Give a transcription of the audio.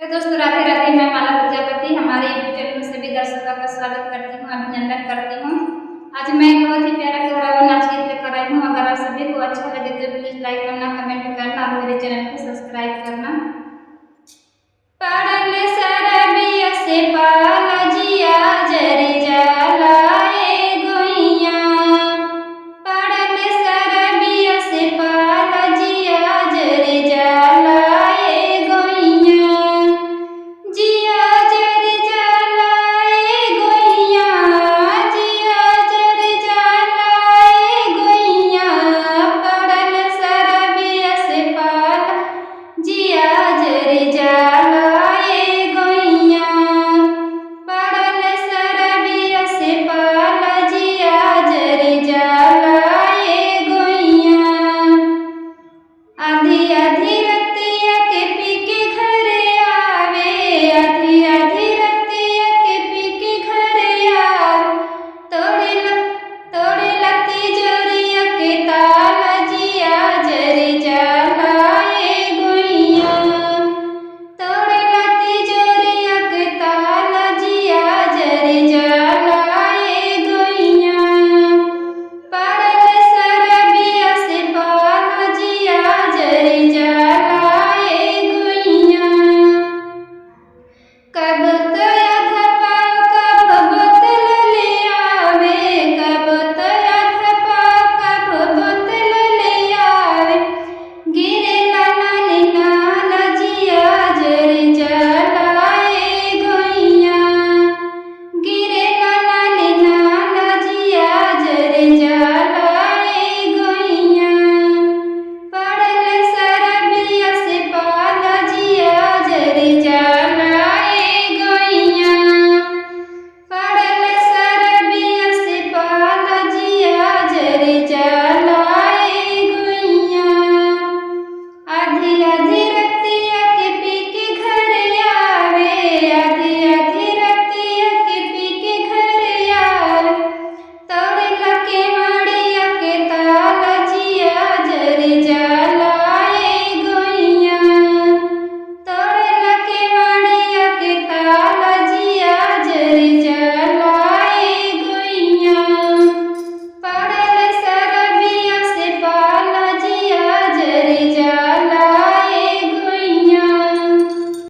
तो दोस्तों राधे राधे, मैं माला प्रजापति हमारे यूट्यूब चैनल में सभी दर्शकों का स्वागत करती हूँ, अभिनंदन करती हूँ। आज मैं बहुत ही प्यारा गहरा नाच गीत लेकर आई हूँ। अगर आप सभी को अच्छा लगे तो प्लीज लाइक करना, कमेंट करना और मेरे चैनल को सब्सक्राइब करना।